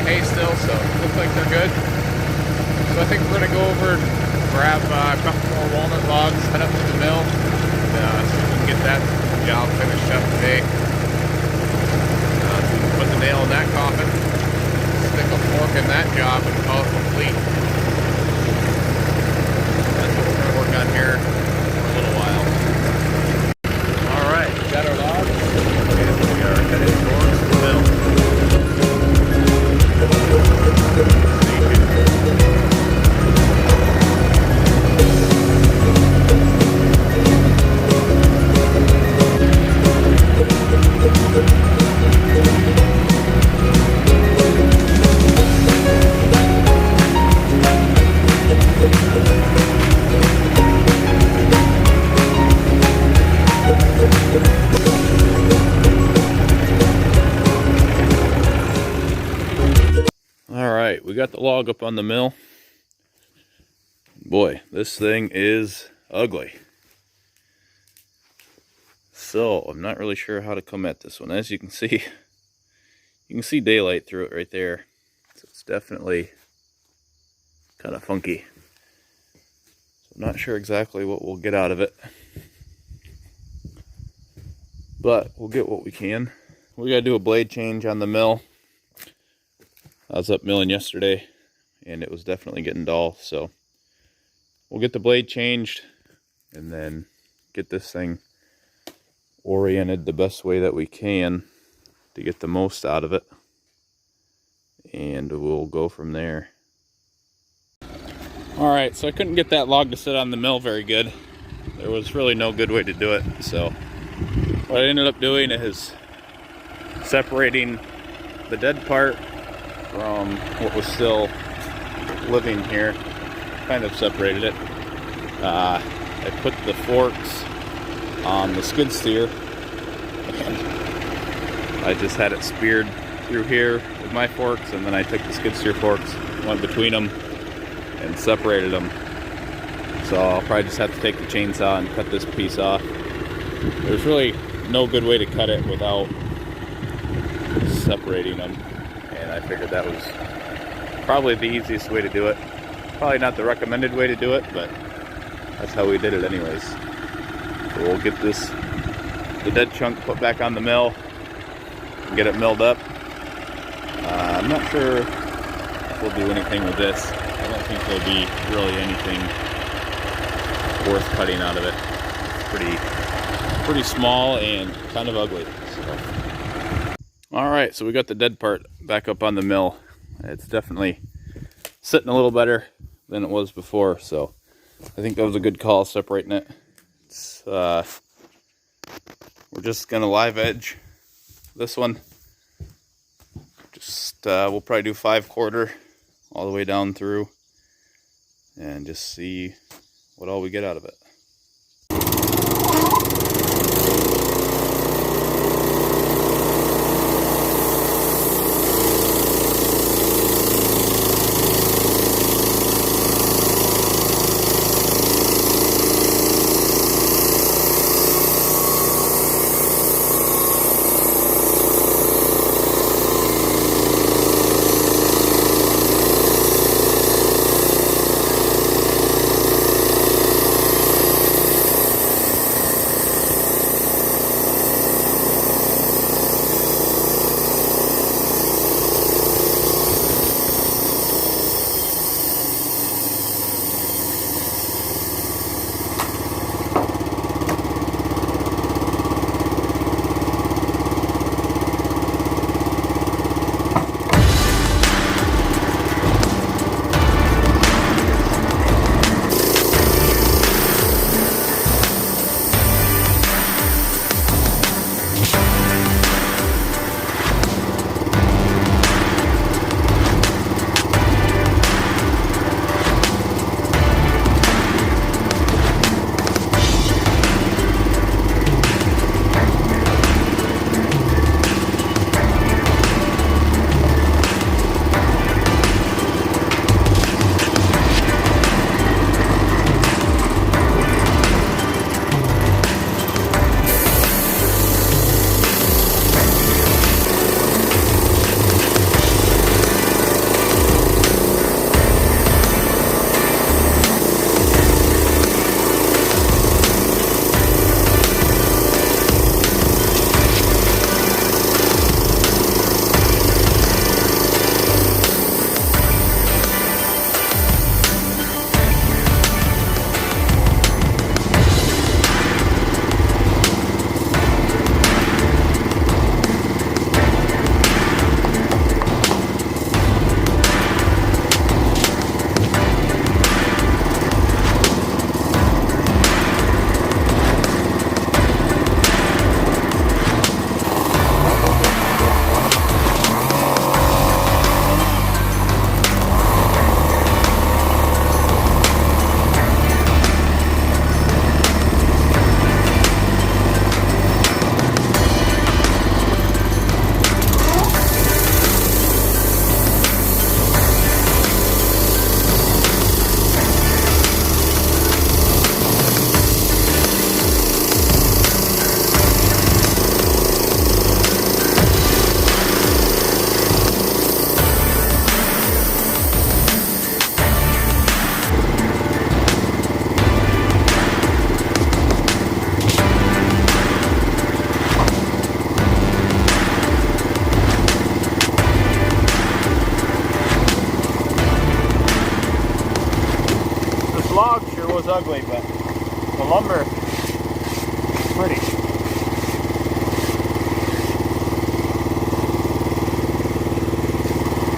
of hay still, so it looks like they're good. So I think we're gonna go over and grab a couple more walnut logs, head up to the mill, and see if we can get that job finished up today. So we can put the nail in that coffin, stick a fork in that job, and call it complete. That's what we're gonna work on here for a little while. All right, we got our logs, and we are headed towards the mill. Alright, we got the log up on the mill. Boy, this thing is ugly. So, I'm not really sure how to come at this one. As you can see daylight through it right there. So it's definitely kind of funky. So I'm not sure exactly what we'll get out of it. But we'll get what we can. We gotta do a blade change on the mill. I was up milling yesterday and it was definitely getting dull, so we'll get the blade changed and then get this thing oriented the best way that we can to get the most out of it, and we'll go from there. Alright, so I couldn't get that log to sit on the mill very good. There was really no good way to do it, so what I ended up doing is separating the dead part from what was still living here. Kind of separated it. I put the forks on the skid steer and I just had it speared through here with my forks, and then I took the skid steer forks, went between them and separated them. So I'll probably just have to take the chainsaw and cut this piece off. There's really no good way to cut it without separating them, and I figured that was probably the easiest way to do it. Probably not the recommended way to do it, but that's how we did it anyways. So we'll get the dead chunk put back on the mill and get it milled up. I'm not sure if we'll do anything with this. I don't think there'll be really anything worth cutting out of it. It's pretty small and kind of ugly. So. Alright, so we got the dead part back up on the mill. It's definitely sitting a little better than it was before, so I think that was a good call, separating it. It's, we're just gonna live edge this one. Just we'll probably do 5/4 all the way down through and just see what all we get out of it. ugly, but the lumber is pretty.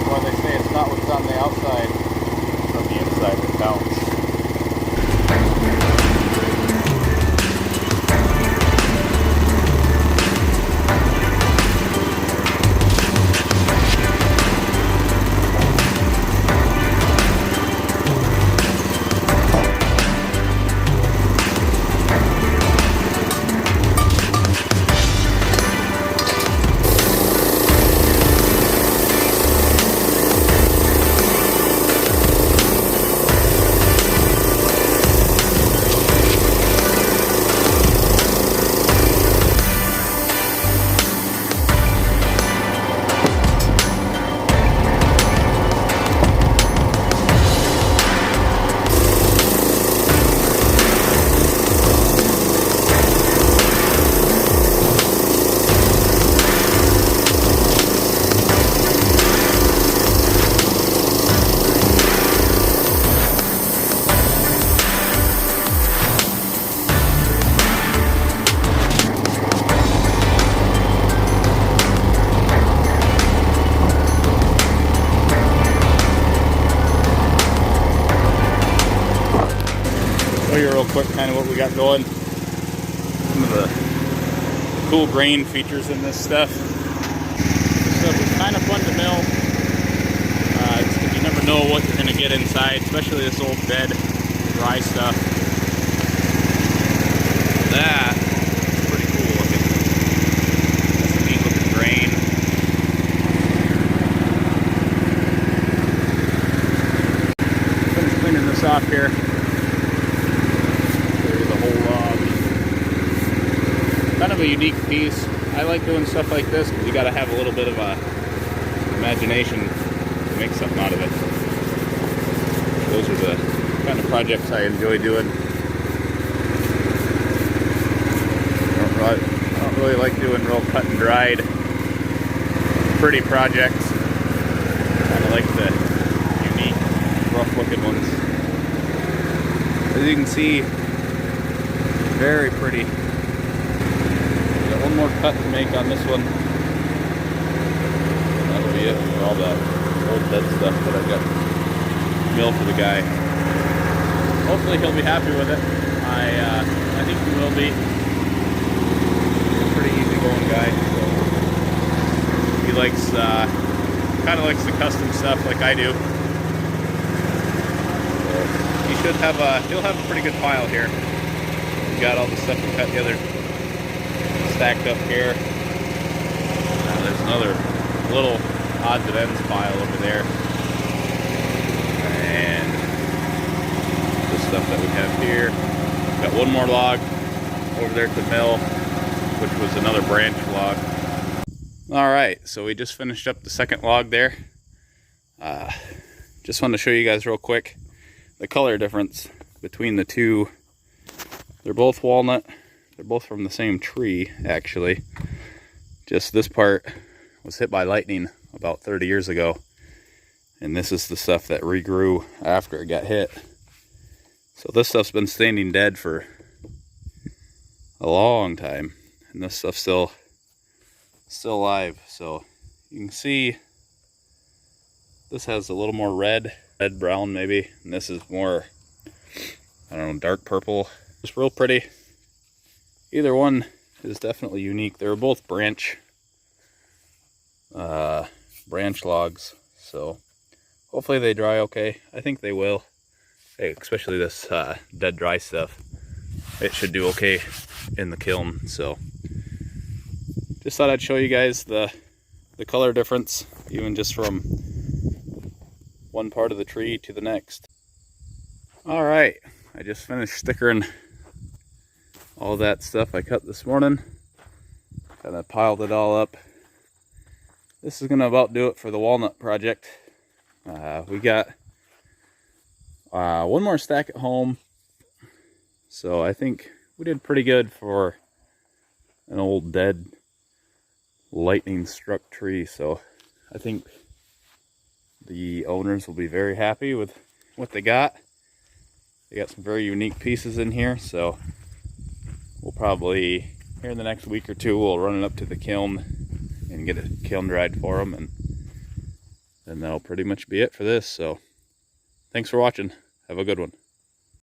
Why they say it's not what's on the outside, it's on the inside that counts. Show you real quick kind of what we got going. Some of the cool grain features in this stuff. This stuff is kind of fun to mill. It's 'cause you never know what you're going to get inside, especially this old dead, dry stuff. That is pretty cool looking. That's a neat looking grain. Finish cleaning this off here. Kind of a unique piece. I like doing stuff like this because you got to have a little bit of a imagination to make something out of it. Those are the kind of projects I enjoy doing. I don't really like doing real cut and dried, pretty projects. Kind of like the unique, rough looking ones. As you can see, very pretty. One more cut to make on this one. That'll be it for all the old dead stuff that I got milled for the guy. Hopefully he'll be happy with it. I think he will be. He's a pretty easy going guy. So he likes kind of likes the custom stuff like I do. So he should have he'll have a pretty good pile here. We got all the stuff we cut together stacked up here. There's another little odds and ends pile over there, and the stuff that we have here. Got one more log over there at the mill, which was another branch log. All right, so we just finished up the second log there. Just wanted to show you guys real quick the color difference between the two. They're both walnut. They're both from the same tree, actually. Just this part was hit by lightning about 30 years ago. And this is the stuff that regrew after it got hit. So this stuff's been standing dead for a long time. And this stuff's still alive. So you can see this has a little more red brown maybe. And this is more, I don't know, dark purple. It's real pretty. Either one is definitely unique. They're both branch logs, so hopefully they dry okay. I think they will. Hey, especially this dead dry stuff. It should do okay in the kiln. So just thought I'd show you guys the color difference, even just from one part of the tree to the next. All right, I just finished stickering all that stuff I cut this morning. Kind of piled it all up. This is gonna about do it for the walnut project. We got one more stack at home, so I think we did pretty good for an old dead lightning struck tree. So I think the owners will be very happy with what they got. They got some very unique pieces in here, so we'll probably, here in the next week or two, we'll run it up to the kiln and get it kiln dried for them, and then that'll pretty much be it for this. So thanks for watching. Have a good one.